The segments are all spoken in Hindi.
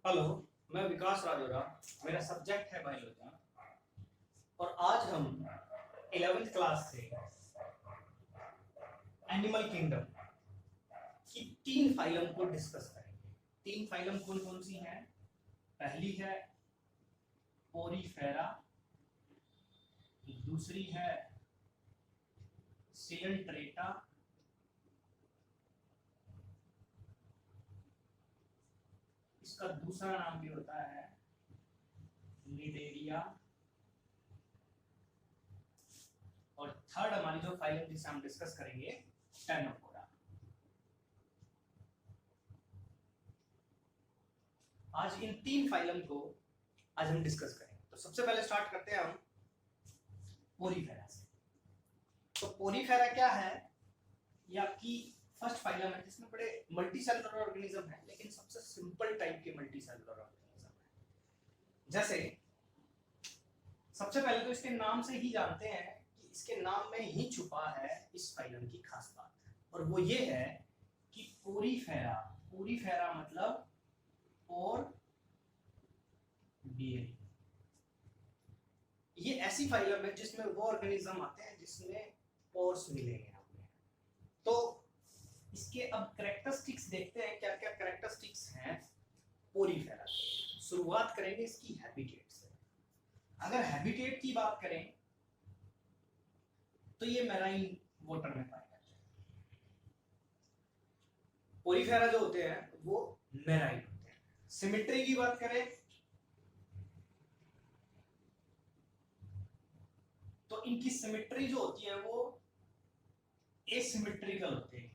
हेलो, मैं विकास राजोरा। मेरा सब्जेक्ट है बायोलॉजी और आज हम 11th क्लास से एनिमल किंगडम की 3 फाइलम को डिस्कस करेंगे। 3 फाइलम कौन कौन सी हैं? पहली है पोरीफेरा, दूसरी है सियंट्रेटा, इसका दूसरा नाम भी होता है निडेरिया, और थर्ड हमारी जो फाइलम जिसे हम डिस्कस करेंगे टेनोफोरा। आज इन 3 फाइलम को आज हम डिस्कस करेंगे। तो सबसे पहले स्टार्ट करते हैं हम पोरीफेरा से। तो पोरीफेरा क्या है? ये आपकी फर्स्ट फाइलम है जिसमें बड़े मल्टी सेलुलर ऑर्गेनिज्म है, लेकिन सबसे सिंपल टाइप के मल्टी सेलुलर ऑर्गेनिज्म है। जैसे सबसे पहले तो इसके नाम से ही जानते हैं कि इसके नाम में ही छुपा है इस फाइलम की खास बात, और वो ये है कि पोरीफेरा, पोरीफेरा मतलब पोर बियरिंग। ये ऐसी फाइलम है जिसमें वो ऑर्गेनिज्म आते हैं जिसमें पोर्स मिलेंगे हमें। तो इसके अब कैरेक्टरिस्टिक्स देखते हैं, क्या क्या कैरेक्टरिस्टिक्स हैं पोरीफेरा। शुरुआत करेंगे इसकी हैबिटेट से। अगर हैबिटेट की बात करें तो ये मैराइन वाटर में पाए जाते हैं। पोरीफेरा जो होते हैं वो मैराइन होते हैं। सिमेट्री की बात करें तो इनकी सिमेट्री जो होती है वो एसिमेट्रिकल होते हैं।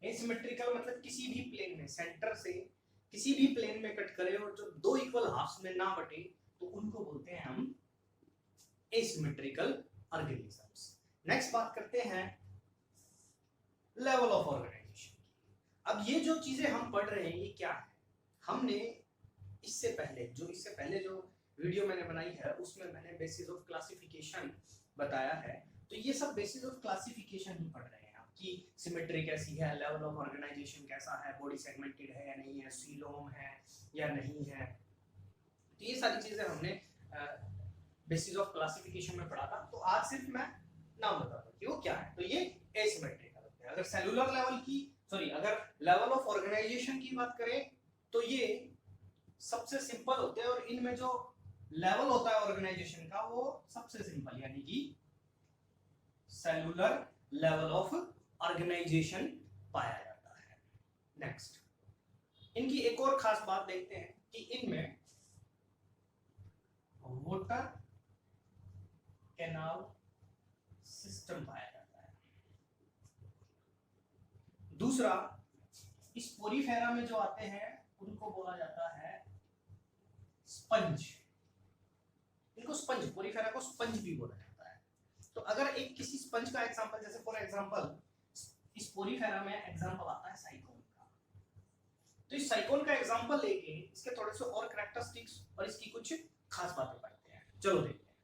एसिमेट्रिकल मतलब किसी भी प्लेन में सेंटर से किसी भी प्लेन में कट करे और जो दो इक्वल हाफ्स में ना बटे तो उनको बोलते हैं हम एसिमेट्रिकल ऑर्गेनिजम्स। नेक्स्ट बात करते हैं लेवल ऑफ ऑर्गेनाइजेशन। अब ये जो चीजें हम पढ़ रहे हैं ये क्या है? हमने इससे पहले जो वीडियो मैंने बनाई है उसमें मैंने बेसिस ऑफ क्लासिफिकेशन बताया है। तो ये सब बेसिस ऑफ क्लासिफिकेशन ही पढ़ रहे हैं कि सिमेट्री कैसी है, लेवल ऑफ ऑर्गेनाइजेशन कैसा है, बॉडी सेगमेंटेड है या नहीं है, सीलोम है या नहीं है। तो ये सारी चीजें हमने बेसिस ऑफ क्लासिफिकेशन में पढ़ा था। तो आज सिर्फ मैं नाम बताता हूँ कि वो क्या है। तो ये एसिमेट्रिकल होते हैं। अगर सेलुलर लेवल की अगर लेवल ऑफ ऑर्गेनाइजेशन की बात करें तो ये सबसे सिंपल होते हैं, और इनमें जो लेवल होता है ऑर्गेनाइजेशन का वो सबसे सिंपल यानी कि सेलुलर लेवल ऑफ ऑर्गेनाइजेशन पाया जाता है। नेक्स्ट, इनकी एक और खास बात देखते हैं कि इनमें वाटर कैनाल सिस्टम पाया जाता है। दूसरा, इस पोरीफेरा में जो आते हैं उनको बोला जाता है स्पंज। इनको स्पंज, पोरीफेरा को स्पंज भी बोला जाता है। तो अगर एक किसी स्पंज का एग्जांपल, जैसे फॉर एग्जांपल इस पोरीफेरा में एग्जांपल आता है साइकोन का। तो इस साइकोन का एग्जांपल लेके इसके थोड़े से और कैरेक्टरिस्टिक्स और इसकी कुछ खास बातें पढ़ते हैं। चलो देखते हैं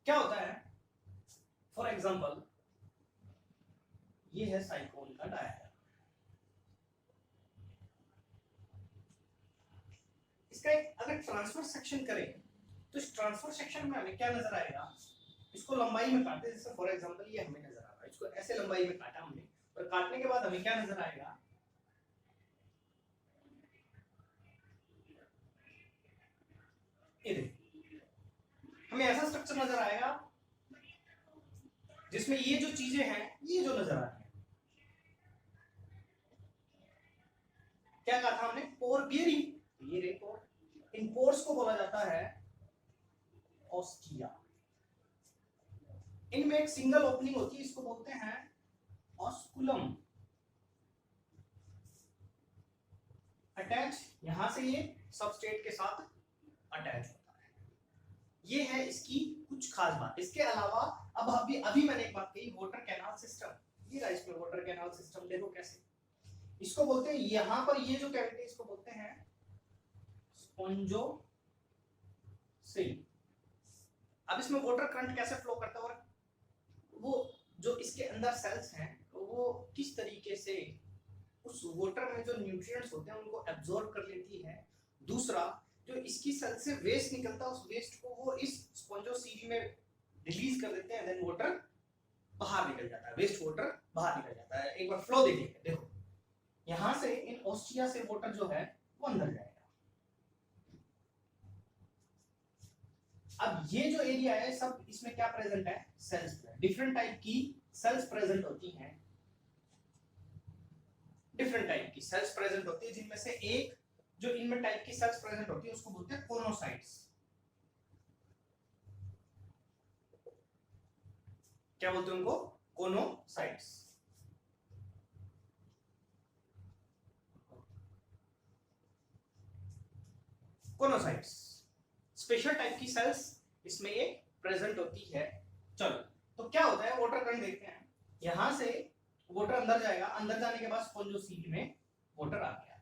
क्या होता है। फॉर एग्जांपल ये है साइकोन का डायग्राम। इसका एक अगर ट्रांसफर सेक्शन करें तो इस ट्रांसफर सेक्शन में हमें क्या नजर आएगा? इसको लंबाई में काटे, जैसे फॉर एग्जांपल ये हमें नजर आ रहा है, इसको ऐसे लंबाई में काटा हमने, और काटने के बाद हमें क्या नजर आएगा? ये देखिए, हमें ऐसा स्ट्रक्चर नजर आएगा जिसमें ये जो चीजें हैं ये जो नजर आ रही है, क्या कहा था हमने? पोर बियरिंग। ये रे पोर, इन पोर्स को बोला जाता है ऑस्टिया। इनमें एक सिंगल ओपनिंग होती है, इसको बोलते हैं ऑस्कुलम। अटैच यहां से ये सबस्ट्रेट के साथ अटैच होता है। ये है इसकी कुछ खास बात। इसके अलावा अब अभी मैंने एक बात कही, वाटर कैनाल सिस्टम। ये रहा इसमें वाटर कैनाल सिस्टम, देखो कैसे इसको बोलते हैं। यहां पर ये जो कैविटी इसको बोलते हैं स्पॉन्जोसिल। अब इसमें वाटर करंट कैसे फ्लो करता है और वो जो इसके अंदर सेल्स हैं वो किस तरीके से उस वाटर में जो न्यूट्रिएंट्स होते हैं उनको एब्जॉर्ब कर लेती है। दूसरा, जो इसकी सेल से वेस्ट निकलता है उस वेस्ट को वो इस स्पॉन्जोसीवी में रिलीज कर देते हैं, देन वाटर बाहर निकल जाता है, वेस्ट वाटर बाहर निकल जाता है। एक बार फ्लो देखिए, देखो यहां से इन ऑस्टिया से वाटर जो है वो अंदर जाएगा। अब ये जो एरिया है सब इसमें क्या प्रेजेंट है, सेल्स। डिफरेंट टाइप की सेल्स प्रेजेंट होती हैं, डिफरेंट टाइप की सेल्स प्रेजेंट होती है, जिनमें से एक जो इनमें टाइप की सेल्स प्रेजेंट होती है उसको बोलते हैं कोनोसाइट्स। क्या बोलते हैं उनको, कोनोसाइट्स। कोनोसाइट्स स्पेशल टाइप की सेल्स इसमें ये प्रेजेंट होती है। चलो तो क्या होता है, वाटर करंट देखते हैं। यहां से वाटर अंदर जाएगा, अंदर जाने के बाद स्पॉन्जोसीवी में वाटर आ गया।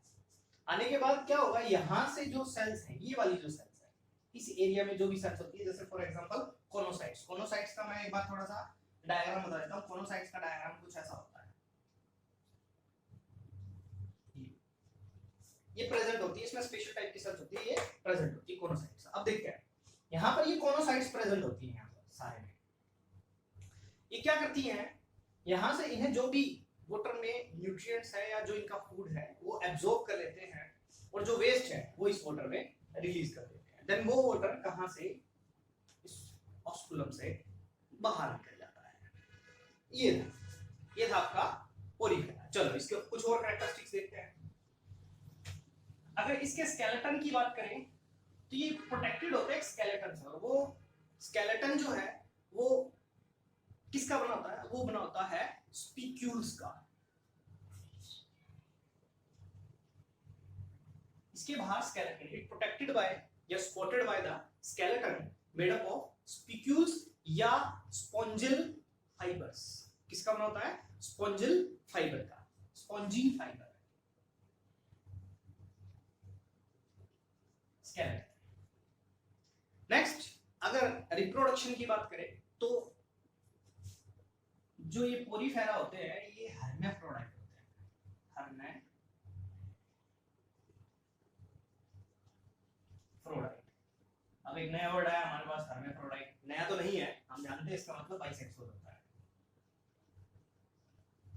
आने के बाद क्या होगा, यहां से जो सेल्स हैं, ये वाली जो सेल्स है, इस एरिया में जो भी सेल्स होती है, जैसे फॉर एग्जांपल कोनोसाइट्स। कोनोसाइट्स का मैं एक बार थोड़ा सा डायग्राम बता देता हूं। कोनोसाइट्स का डायग्राम कुछ ऐसा होता है, ये प्रेजेंट होती है, इसमें स्पेशल टाइप की सेल्स होती है, ये प्रेजेंट होती है कोनोसाइट्स। अब देखते हैं यहां पर ये कोनोसाइट्स प्रेजेंट होती है, यहां पर सारे में ये क्या करती हैं, यहां से इन्हें जो भी वाटर में न्यूट्रिएंट्स है या जो इनका फूड है वो एब्जॉर्ब कर लेते हैं, और जो वेस्ट है वो इस वाटर में रिलीज कर देते हैं। देन वो वाटर कहां से, इस ऑस्कुलम से बाहर निकल जाता है। ये था आपका पोरीफेरा। चलो इसके कुछ और कैरेक्टरिस्टिक्स देखते हैं। अगर इसके स्केलेटन की बात करें तो ये प्रोटेक्टेड होता है स्केलेटन से, और वो स्केलेटन जो है वो किसका बना होता है, वो बना होता है स्पिक्यूल्स का। इसके बाहर स्केलेटन इट प्रोटेक्टेड बाय या supported by the skeleton made up of spicules या स्पॉन्जिल फाइबर्स। किसका बना होता है, स्पॉन्जिल फाइबर का, स्पॉन्जी फाइबर स्केलेटन। नेक्स्ट, अगर रिप्रोडक्शन की बात करें तो जो ये पोरीफेरा होते हैं ये हर्मेफ्रोडाइट होते हैं, हर्मेफ्रोडाइट। अब एक नया वर्ड आया हमारे पास, हर्मेफ्रोडाइट। नया तो नहीं है, हम जानते हैं इसका मतलब बाइसेक्सुअल होता है,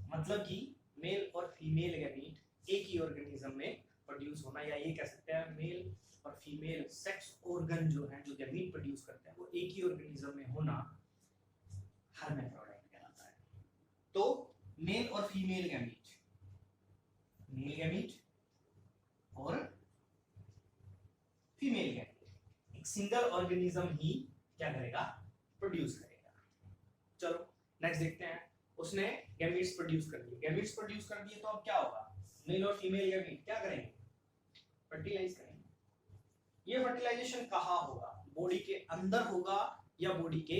मतलब कि मेल और फीमेल गैमीट एक ही ऑर्गेनिज्म में प्रोड्यूस होना, या ये कह सकते हैं मेल और फीमेल सेक्स ऑर्गन जो है, जो गैमीट प्रोड्यूस करते हैं, वो एक ही ऑर्गेनिज्म में होना हर्मेफ्रोडाइट कहलाता है। तो मेल और फीमेल गैमीट, मेल गैमीट और फीमेल गैमीट एक सिंगल ऑर्गेनिज्म ही क्या करेगा, प्रोड्यूस करेगा। चलो नेक्स्ट देखते हैं। उसने गैमीट्स प्रोड्यूस कर दिए, गैमीट्स प्रोड्यूस कर दिए तो अब क्या होगा, मेल और फीमेल गैमीट क्या करेंगे, फर्टिलाइज करेंगे। ये फर्टिलाइजेशन कहाँ होगा, बॉडी के अंदर होगा या बॉडी के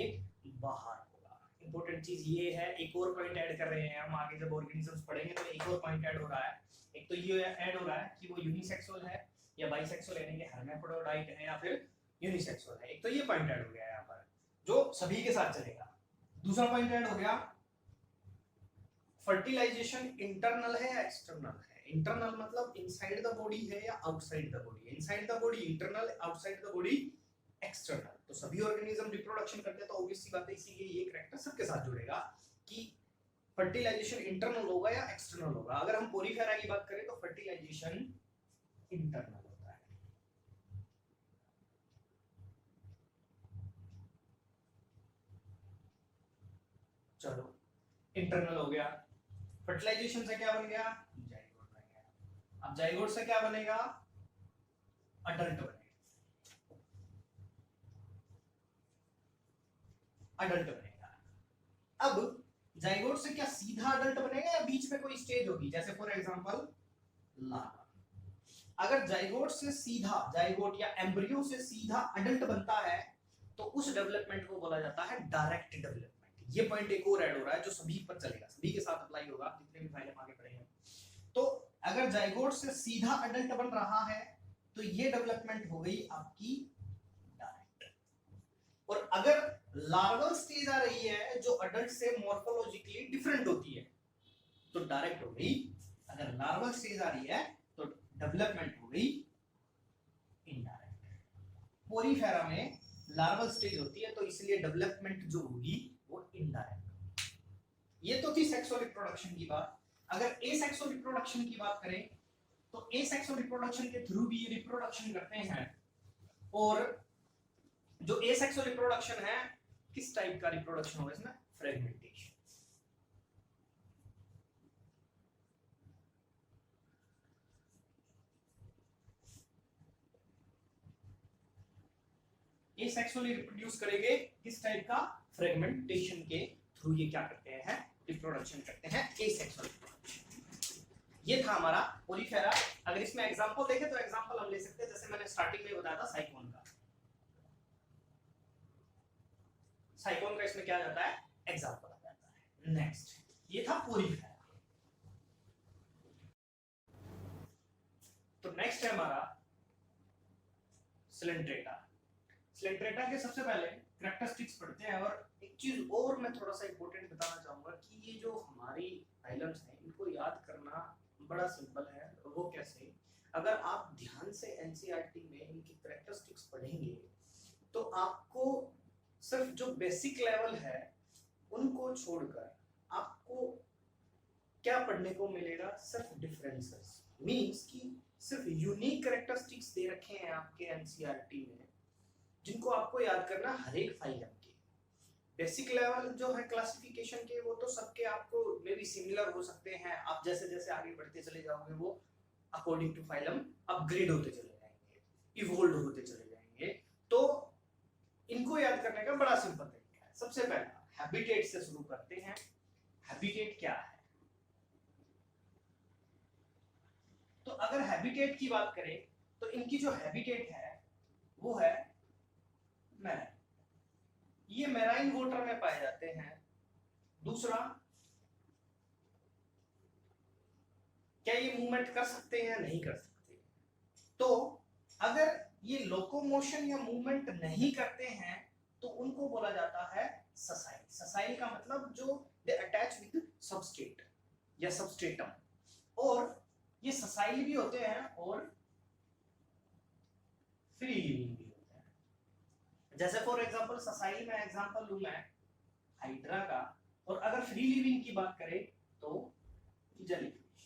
बाहर होगा। इंपॉर्टेंट चीज ये है, एक और पॉइंट ऐड कर रहे हैं हम आगे जब ऑर्गेनिजम्स पढ़ेंगे तो एक और पॉइंट ऐड हो रहा है। एक तो ये ऐड हो रहा है कि वो यूनिसेक्सुअल है या बाइसेक्सुअल, यानी कि हर्मेफ्रोडाइट है या फिर यूनिसेक्सुअल है। एक तो ये पॉइंट ऐड हो गया यहाँ पर जो सभी के साथ चलेगा। दूसरा पॉइंट ऐड हो गया, फर्टिलाइजेशन इंटरनल है या एक्सटर्नल है। इंटरनल मतलब इनसाइड द बॉडी है या outside the body, inside the body internal, outside the body external. तो सभी ऑर्गेनिज्म रिप्रोडक्शन करते हैं तो ऑब्वियस सी बात है, इसीलिए ये कैरेक्टर सबके साथ जुड़ेगा कि फर्टिलाइजेशन इंटरनल होगा या एक्सटर्नल होगा। अगर हम पोरीफेरा की बात करें तो फर्टिलाइजेशन इंटरनल होता है। चलो इंटरनल हो गया, फर्टिलाइजेशन से क्या बन गया, जाइगोट बन गया। अब जाइगोट से क्या बनेगा, अडल्ट बनेगा, अडल्ट बनेगा। अब जाइगोट से क्या सीधा अडल्ट बनेगा या बीच में कोई स्टेज होगी, जैसे फॉर एग्जांपल लार्वा। अगर जाइगोट से सीधा, जाइगोट या एम्ब्रियो से सीधा अडल्ट बनता है तो उस डेवलपमेंट को बोला जाता है डायरेक्ट डेवलपमेंट। ये पॉइंट एक और ऐड हो रहा है जो सभी पर चलेगा, सभी के साथ अप्लाई होगा, जितने भी फाइल हम आगे पढ़ेंगे। तो अगर जाइगोट से सीधा अडल्ट बन रहा है तो ये डेवलपमेंट हो गई आपकी डायरेक्ट। और अगर लार्वल स्टेज आ रही है जो अडल्ट से मॉर्फोलॉजिकली डिफरेंट होती है तो डायरेक्ट हो गई अगर लार्वल स्टेज आ रही है तो डेवलपमेंट हो गई इनडायरेक्ट। पोरीफेरा में लार्वल स्टेज होती है तो इसलिए डेवलपमेंट जो होगी वो इनडायरेक्ट। ये तो थी सेक्सुअल रिप्रोडक्शन की बात। अगर एसेक्सुअल रिप्रोडक्शन की बात करें तो एसेक्सुअल रिप्रोडक्शन के थ्रू भी ये रिप्रोडक्शन करते हैं। और जो एसेक्सुअल रिप्रोडक्शन है, किस टाइप का रिप्रोडक्शन होगा इसमें? फ्रेगमेंटेशन। एसेक्सुअली रिप्रोड्यूस करेंगे, किस टाइप का? फ्रेगमेंटेशन के थ्रू ये क्या करते हैं? रिप्रोडक्शन करते हैं, एसेक्सुअल रिप्रोडक्शन। ये था हमारा पोरीफेरा। अगर इसमें एग्जांपल देखें तो एग्जांपल हम ले सकते हैं, जैसे मैंने स्टार्टिंग में बताया था साइकोन का। साइकोन का इसमें क्या आ जाता है? एग्जांपल आ जाता है। नेक्स्ट, ये था पोरीफेरा। तो नेक्स्ट है हमारा सिलेंट्रेटा। सिलेंट्रेटा के सबसे पहले कैरेक्टरिस्टिक्स पढ़ते हैं। और एक चीज और मैं थोड़ा सा इंपॉर्टेंट बताना चाहूंगा कि ये जो हमारी फाइलम्स हैं इनको याद करना बड़ा सिंपल है। वो कैसे? अगर आप ध्यान से एनसीईआरटी में इनकी कैरेक्टरिस्टिक्स पढ़ेंगे तो आपको सिर्फ जो बेसिक लेवल है उनको छोड़कर आपको क्या पढ़ने को मिलेगा? सिर्फ डिफरेंसेस। मींस कि सिर्फ यूनिक कैरेक्टरिस्टिक्स दे रखे हैं आपके एनसीईआरटी में, जिनको आपको याद करना हर एक फाइलम के। बेसिक लेवल जो है क्लासिफिकेशन के, वो तो सबके आपको मे बी सिमिलर हो सकते हैं। आप जैसे जैसे आगे बढ़ते चले जाओगे वो अकॉर्डिंग टू फाइलम अपग्रेड होते चले जाएंगे, इवोल्व होते चले जाएंगे। तो इनको याद करने का बड़ा सिंपल तरीका है। सबसे पहला हैबिटेट से शुरू करते हैं। हैबिटेट क्या है? तो अगर हैबिटेट की बात करें तो इनकी जो हैबिटेट है वो है मैराइन। ये मैराइन वाटर में पाए जाते हैं। दूसरा, क्या ये मूवमेंट कर सकते हैं? नहीं कर सकते। तो अगर ये लोकोमोशन या मूवमेंट नहीं करते हैं तो उनको बोला जाता है ससाइल। ससाइल का मतलब जो दे अटैच विद सबस्ट्रेट या सबस्ट्रेटम। और ये ससाइल भी होते हैं और फ्री लिविंग भी होते हैं। जैसे फॉर एग्जांपल ससाइल में एग्जांपल लूं मैं हाइड्रा का, और अगर फ्री लिविंग की बात करें तो जेलीफिश।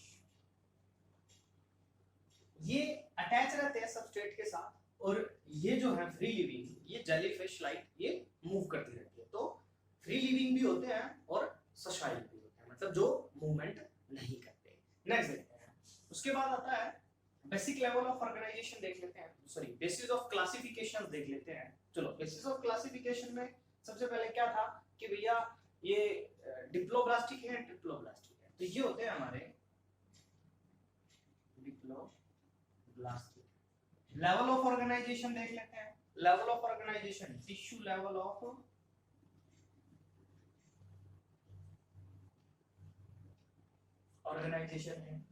ये अटैच रहते हैं सबस्ट्रेट के साथ, और ये जो है फ्री लिविंग, ये जेलीफिश लाइक ये मूव करती रहती है। तो फ्री लिविंग भी होते हैं और ससाइल भी होते हैं, मतलब जो मूवमेंट नहीं करते। नेक्स्ट देखते हैं। उसके बाद आता है बेसिक लेवल ऑफ ऑर्गेनाइजेशन देख लेते हैं, सॉरी बेसिस ऑफ क्लासिफिकेशन देख लेते हैं। चलो, बेसिस ऑफ क्लासिफिकेशन में सबसे पहले क्या था कि भैया ये डिप्लोब्लास्टिक है, ट्रिप्लोब्लास्टिक है। तो ये होते हैं हमारे डिप्लोब्लास्टिक। लेवल ऑफ ऑर्गेनाइजेशन देख लेते हैं। Level of organisation, tissue level of organisation है।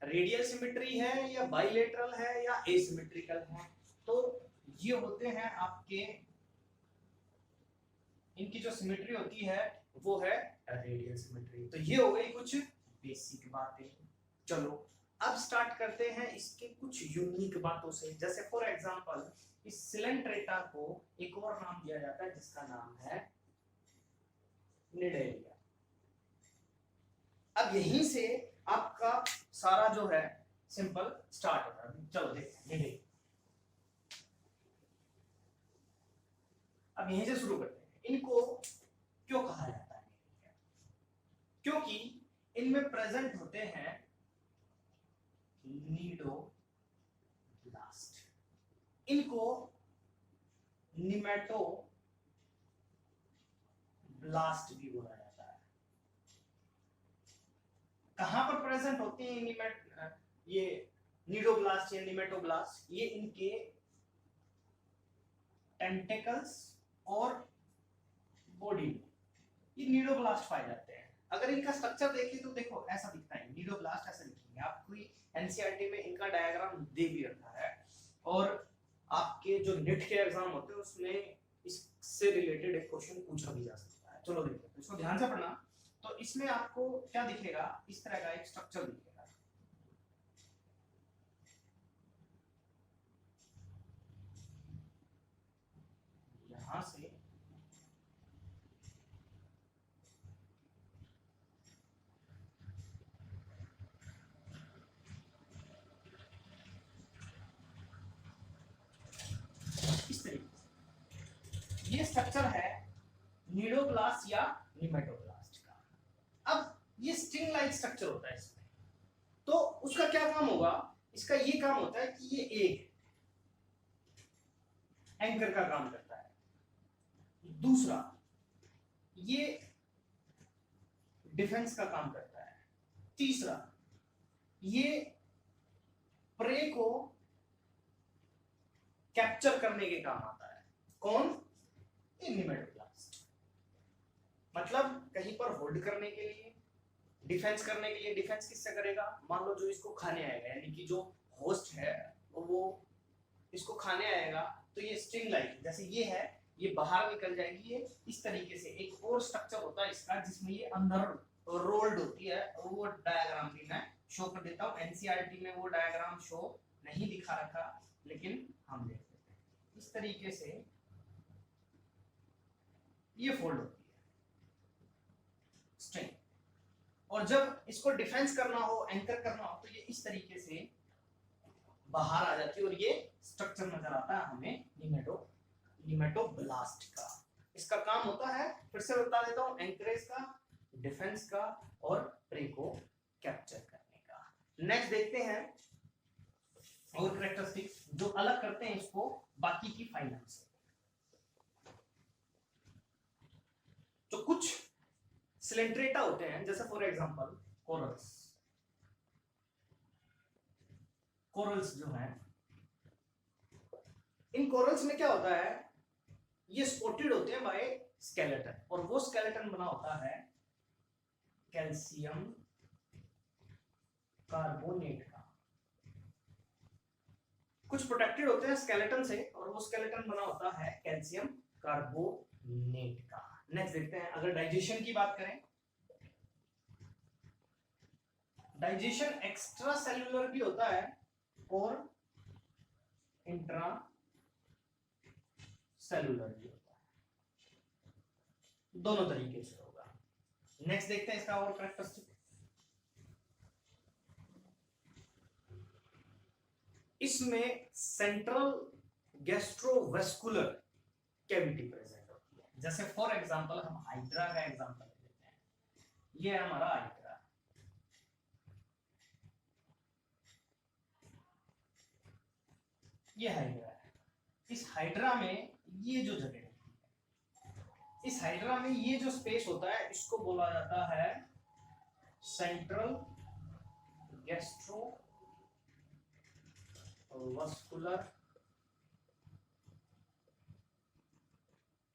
रेडियल सिमेट्री है या बाइलेटरल है या एसिमेट्रिकल है। तो ये होते हैं आपके, इनकी जो सिमेट्री होती है वो है रेडियल सिमेट्री। तो ये हो गई कुछ बेसिक बातें। चलो अब स्टार्ट करते हैं इसके कुछ यूनिक बातों से। जैसे फॉर एग्जांपल इस सिलेंट्रेटा को एक और नाम दिया जाता है जिसका नाम है निडेलिया। अब यहीं से आपका सारा जो है सिंपल स्टार्ट होता है। चलो देखते हैं निडेलिया। अब यहीं से शुरू करते हैं। इनको क्यों कहा जाता है निडेलिया? क्योंकि इनमें प्रेजेंट होते हैं नीडोब्लास्ट। इनको निमेटोब्लास्ट भी बोला जाता है। कहां पर प्रेजेंट होते हैं ये नीडोब्लास्ट या निमेटोब्लास्ट? ये इनके टेंटिकल्स और बॉडी में ये नीडोब्लास्ट पाए जाते हैं। अगर इनका स्ट्रक्चर देखिए तो देखो ऐसा दिखता है, नीडोब्लास्ट ऐसा दिखेंगे। आपको एनसीईआरटी में इनका डायग्राम दे भी रखा है, और आपके जो नेट के एग्जाम होते हैं उसमें इससे रिलेटेड एक क्वेश्चन पूछा भी जा सकता है। चलो देखते हैं, इसको ध्यान से पढ़ना। तो इसमें आपको क्या दिखेगा? इस तरह का एक स्ट्रक्चर दिखेगा। स्ट्रक्चर है निडोब्लास्ट या निमेटोब्लास्ट का। अब ये स्ट्रिंग लाइक स्ट्रक्चर होता है इसमें, तो उसका क्या काम होगा, इसका ये काम होता है कि ये एक एंकर का काम करता है, दूसरा ये डिफेंस का काम करता है, तीसरा ये प्रे को कैप्चर करने के काम आता है। कौन? निमेटोब्लास्ट। मतलब कहीं पर होल्ड करने के लिए, डिफेंस करने के लिए। डिफेंस किससे करेगा? मान लो जो इसको खाने आएगा, यानी कि जो होस्ट है वो इसको खाने आएगा, तो ये स्ट्रिंग लाइक जैसे ये है, ये बाहर निकल जाएगी। ये इस तरीके से एक और स्ट्रक्चर होता है इसका जिसमें ये अंदर रोल्ड होती है, वो डायग्राम भी मैं शो कर देता हूँ। एनसीईआरटी में वो डायग्राम शो नहीं दिखा रखा, लेकिन हम देख लेते हैं। इस तरीके से ये फोल्ड होती है स्ट्रिंग, और जब इसको डिफेंस करना हो, एंकर करना हो, तो ये इस तरीके से बाहर आ जाती है और ये स्ट्रक्चर नजर आता है हमें निमेटोब्लास्ट का। इसका काम होता है, फिर से बता देता हूं, एंकरेज का, डिफेंस का और प्रे को कैप्चर करने का। नेक्स्ट देखते हैं और कैरेक्टरिस्टिक्स जो अलग करते हैं इसको बाकी की फाइलम से। तो कुछ सिलेंट्रेटा होते हैं, जैसे फॉर एग्जांपल कोरल्स जो हैं, इन कोरल्स में क्या होता है, ये स्पॉटेड होते हैं बाय स्केलेटन, और वो स्केलेटन बना होता है कैल्शियम कार्बोनेट का। कुछ प्रोटेक्टेड होते हैं स्केलेटन से, और वो स्केलेटन बना होता है कैल्शियम कार्बोनेट का। नेक्स्ट देखते हैं, अगर डाइजेशन की बात करें, डाइजेशन एक्स्ट्रा सेल्यूलर भी होता है और इंट्रा सेलुलर भी होता है, दोनों तरीके से होगा। नेक्स्ट देखते हैं इसका और कैरेक्टरिस्टिक। इसमें सेंट्रल गैस्ट्रोवेस्कुलर कैविटी प्रेजेंट होती है। जैसे फॉर एग्जांपल हम हाइड्रा का एग्जांपल लेते हैं, ये है हमारा हाइड्रा, ये हाइड्रा है। इस हाइड्रा में ये जो जगह है, इस हाइड्रा में ये जो स्पेस होता है, इसको बोला जाता है सेंट्रल गैस्ट्रोवेस्कुलर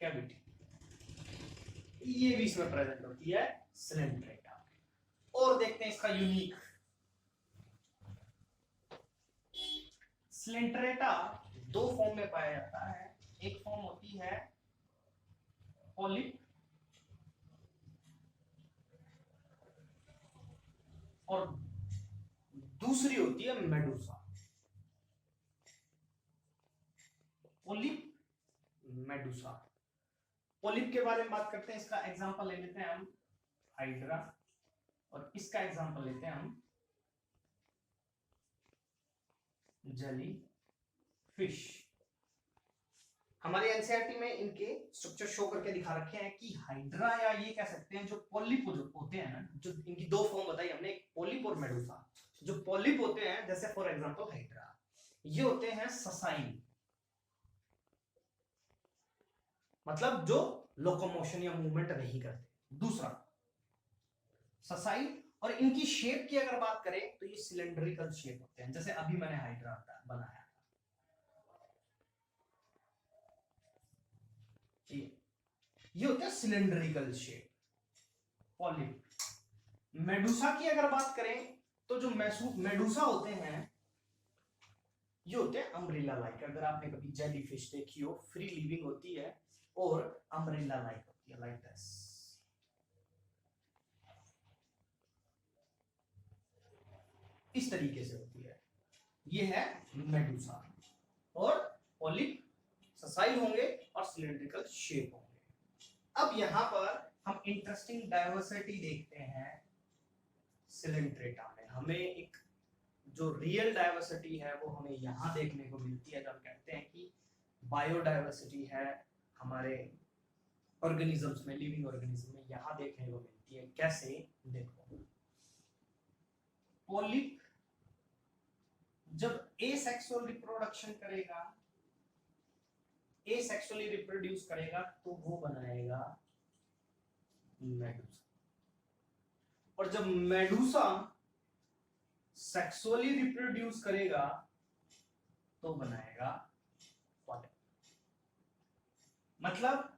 कैविटी। ये भी इसमें प्रेजेंट होती है सिलेंट्रेटा। और देखते हैं इसका यूनिक। सिलेंट्रेटा दो फॉर्म में पाया जाता है। एक फॉर्म होती है पॉलिप और दूसरी होती है मेडुसा। Polyp, Medusa. पॉलिप के बारे में बात करते हैं, इसका एग्जांपल ले लेते हैं हम हाइड्रा, और इसका एग्जांपल लेते हैं हम जेली फिश। हमारे एनसीईआरटी में इनके स्ट्रक्चर शो करके दिखा रखे हैं कि हाइड्रा, या ये कह सकते हैं जो पॉलिप होते हैं ना, जो इनकी दो फॉर्म बताई हमने, एक पॉलिप और मेडुसा। जो पॉलिप होते हैं, जैसे फॉर एग्जांपल हाइड्रा, ये होते हैं ससाइल, मतलब जो लोकोमोशन या मूवमेंट नहीं करते। दूसरा ससाइल, और इनकी शेप की अगर बात करें तो ये सिलेंड्रिकल शेप होते हैं, जैसे अभी मैंने हाइड्रा बनाया। ये होता है सिलेंड्रिकल शेप पॉलिप। मेडुसा की अगर बात करें तो जो मेडुसा होते हैं, ये होते हैं अम्ब्रेला लाइक। अगर आपने कभी जेलीफिश देखी हो, फ्री लिविंग होती है और अम्ब्रेला लाइक होती है, लाइक दिस। इस तरीके से होती है। ये है मेडुसा। और पॉलिप ससाइल होंगे और सिलेंड्रिकल शेप होंगे। अब यहां पर हम इंटरेस्टिंग डाइवर्सिटी देखते हैं सिलेंट्रेटा में। हमें एक जो रियल डाइवर्सिटी है वो हमें यहां देखने को मिलती है, जब कहते हैं कि बायोडाइवर्सिटी है हमारे ऑर्गेनिजम्स में, लिविंग ऑर्गेनिज्म में यहाँ देखने को मिलती है। कैसे? देखो, पॉलिप जब एसेक्सुअल रिप्रोडक्शन करेगा, एसेक्सुअली रिप्रोड्यूस करेगा, तो वो बनाएगा मेडूसा। और जब मेडूसा सेक्सुअली रिप्रोड्यूस करेगा तो बनाएगा पॉलिप। मतलब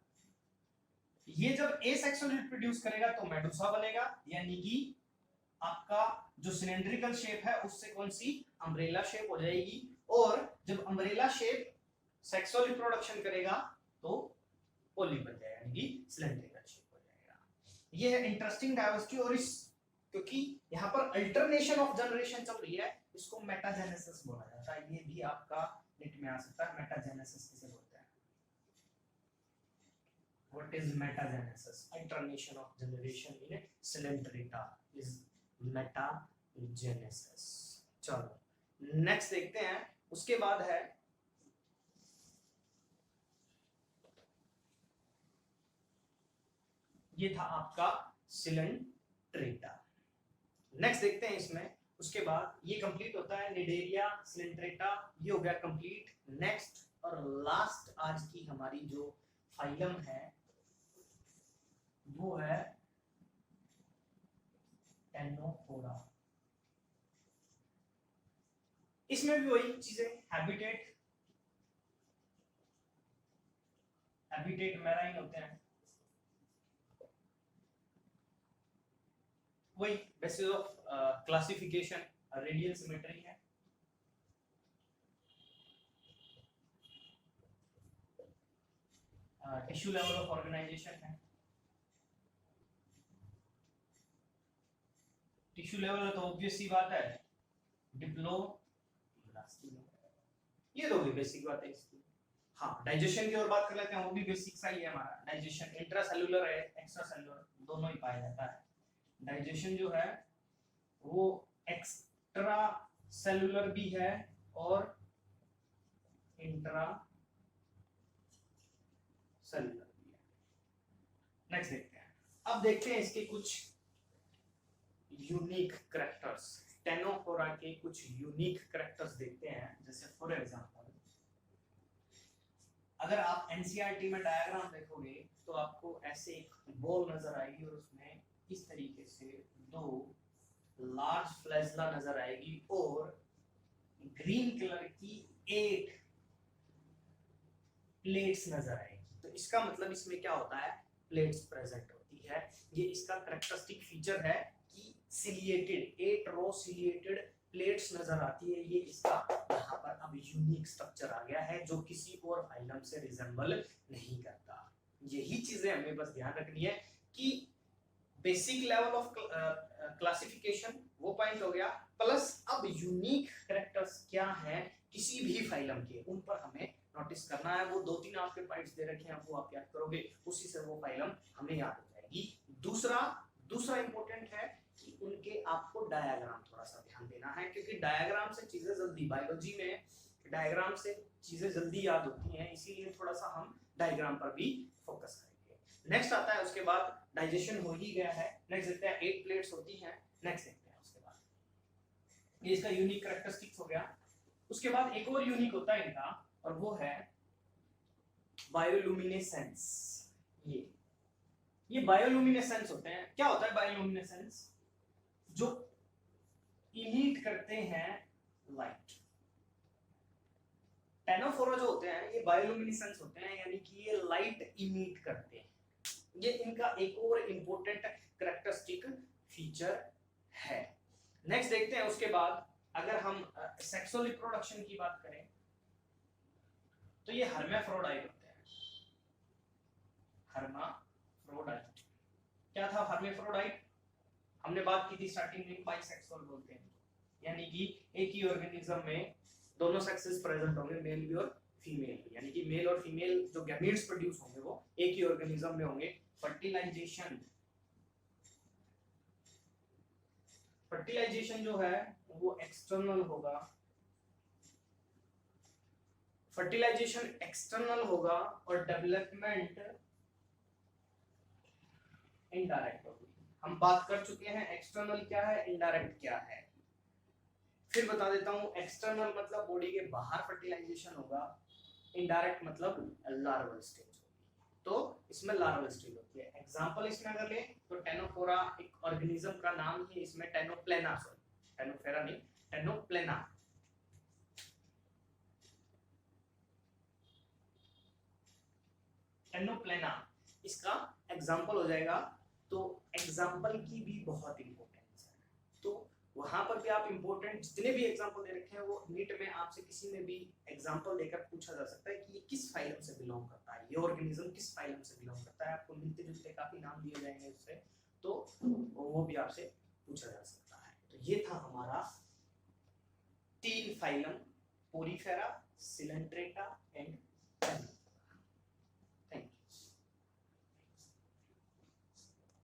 ये जब एसेक्सुअली रिप्रोड्यूस करेगा तो मेडूसा बनेगा, यानी कि आपका जो सिलेंड्रिकल शेप है उससे कौन सी अम्ब्रेला शेप हो जाएगी। और जब अम्ब्रेला शेप सेक्सुअल रिप्रोडक्शन करेगा तो पॉलिप बन जाएगा, यानी कि सिलेंड्रिकल शेप हो जाएगा। ये है इंटरेस्टिंग डायवर्सिटी। और इस क्योंकि यहाँ पर अल्टरनेशन ऑफ जनरेशन चल रही है, इसको मेटाजेनेसिस बोला जाता है। ये भी आपका नेट में आ सकता है, मेटाजेनेसिस किसे बोलते हैं। What is metagenesis? Alternation of generation in Coelenterata is metagenesis. चलो नेक्स्ट देखते हैं। उसके बाद है ये था आपका सिलेंट्रेटा। नेक्स्ट देखते हैं इसमें। उसके बाद ये कंप्लीट होता है निडेरिया, सिलेंट्रेटा, ये हो गया कंप्लीट। नेक्स्ट और लास्ट आज की हमारी जो फाइलम है वो है टेनोफोरा। इसमें भी वही चीजें, हैबिटेट मैराइन होते हैं, वही basis of classification radial symmetry है। टिश्यू लेवल ऑफ ऑर्गेनाइजेशन है। टिश्यू लेवल तो ऑब्वियस सी बात है, डिप्लोब्लास्टी, ये तो भी बेसिक बात है इसकी। हाँ, डाइजेशन की और बात कर लेते हैं, वो भी बेसिक सा ही है हमारा। डाइजेशन इंट्रासेल्युलर है, एक्स्ट्रासेल्युलर दोनों ही पाया जाता है। डाइजेशन जो है वो एक्स्ट्रा सेलुलर भी है और इंट्रा सेलुलर भी है। नेक्स्ट देखते हैं। अब देखते हैं इसके कुछ यूनिक करैक्टर्स, टेनोफोरा के कुछ यूनिक करैक्टर्स देखते हैं। जैसे फॉर एग्जांपल अगर आप एनसीईआरटी में डायग्राम देखोगे तो आपको ऐसे एक बॉल नजर आएगी और उसमें इस तरीके से दो लार्ज फ्लैजला नजर आएगी और ग्रीन कलर की 8 प्लेट्स नजर आएगी। तो इसका मतलब इसमें क्या होता है, प्लेट्स प्रेजेंट होती है। ये इसका कैरेक्टरिस्टिक फीचर है कि सिलिएटेड 8 रो सिलिएटेड प्लेट्स नजर आती है। ये इसका यहाँ पर अब यूनिक स्ट्रक्चर आ गया है जो किसी और फाइलम से रिजेंबल नहीं करता। यही चीजें हमें बस ध्यान रखनी है कि बेसिक लेवल ऑफ क्लासिफिकेशन वो पॉइंट हो गया, प्लस अब यूनिक कैरेक्टर्स क्या हैं किसी भी फाइलम के, उन पर हमें नोटिस करना है। वो 2-3 आपके पॉइंट्स दे रखे हैं, वो आप याद करोगे, उसी से वो फाइलम हमें याद हो जाएगी। दूसरा इंपॉर्टेंट है कि उनके आपको डायग्राम थोड़ा सा ध्यान देना है, क्योंकि डायग्राम से चीजें जल्दी, बायोलॉजी में डायग्राम से चीजें जल्दी याद होती हैं, इसीलिए थोड़ा सा हम डायग्राम पर भी फोकस करेंगे। नेक्स्ट आता है, उसके बाद डाइजेशन हो ही गया है। नेक्स्ट देखते हैं 8 प्लेट्स होती हैं। नेक्स्ट देखते हैं उसके बाद, ये इसका यूनिक कैरेक्टरिस्टिक्स हो गया। उसके बाद एक और यूनिक होता है इनका, और वो है बायोलुमिनेसेंस। ये बायोलुमिनेसेंस होते हैं। क्या होता है बायोलुमिनेसेंस? जो इमिट करते हैं लाइट। टेनोफोरा जो होते हैं ये बायोलुमिनेसेंस होते हैं, यानी कि ये लाइट इमिट करते हैं। ये इनका एक और इंपॉर्टेंट कैरेक्टरिस्टिक फीचर है। नेक्स्ट देखते हैं उसके बाद, अगर हम सेक्सुअल रिप्रोडक्शन की बात करें तो ये हर्माफ्रोडाइट होते हैं। हर्माफ्रोडाइट क्या था? हर्माफ्रोडाइट हमने बात की थी स्टार्टिंग में, बाइसेक्सुअल बोलते हैं, यानी कि एक ही ऑर्गेनिज्म में दोनों सेक्सेस प्रेजेंट होंगे, मेल भी और फीमेल भी, यानी कि मेल और फीमेल जो गैमीट्स प्रोड्यूस होंगे वो एक ही ऑर्गेनिज्म में होंगे। फर्टिलाइजेशन जो है वो एक्सटर्नल होगा। फर्टिलाइजेशन एक्सटर्नल होगा और डेवलपमेंट इनडायरेक्ट होगी। हम बात कर चुके हैं एक्सटर्नल क्या है, इनडायरेक्ट क्या है। फिर बता देता हूँ, एक्सटर्नल मतलब बॉडी के बाहर फर्टिलाइजेशन होगा, इनडायरेक्ट मतलब लार्वल स्टेज होगी। तो इसमें लार्वल स्टेज होती है। एग्जांपल इसमें अगर लें तो टेनोफोरा एक ऑर्गेनिज्म का नाम है, इसमें टेनोप्लेना, सॉरी टेनोफेरा नहीं, टेनोप्लेना। टेनोप्लेना इसका एग्जांपल हो जाएगा। तो एग्जांपल की भी बहुत इंपॉर्टेंस है। तो वहां पर भी आप इंपॉर्टेंट जितने भी एग्जांपल दे रखे हैं वो नीट में आपसे किसी में भी एग्जांपल देकर पूछा जा सकता है कि ये किस फाइलम से बिलोंग करता है, ये ऑर्गेनिज्म किस फाइलम से बिलोंग करता है। आपको मिलते जुलते काफी नाम दिए जाएंगे उससे, तो वो भी आपसे पूछा जा सकता है। तो ये था हमारा 3 फाइलम, पोरीफेरा, सिलेंट्रेटा एंड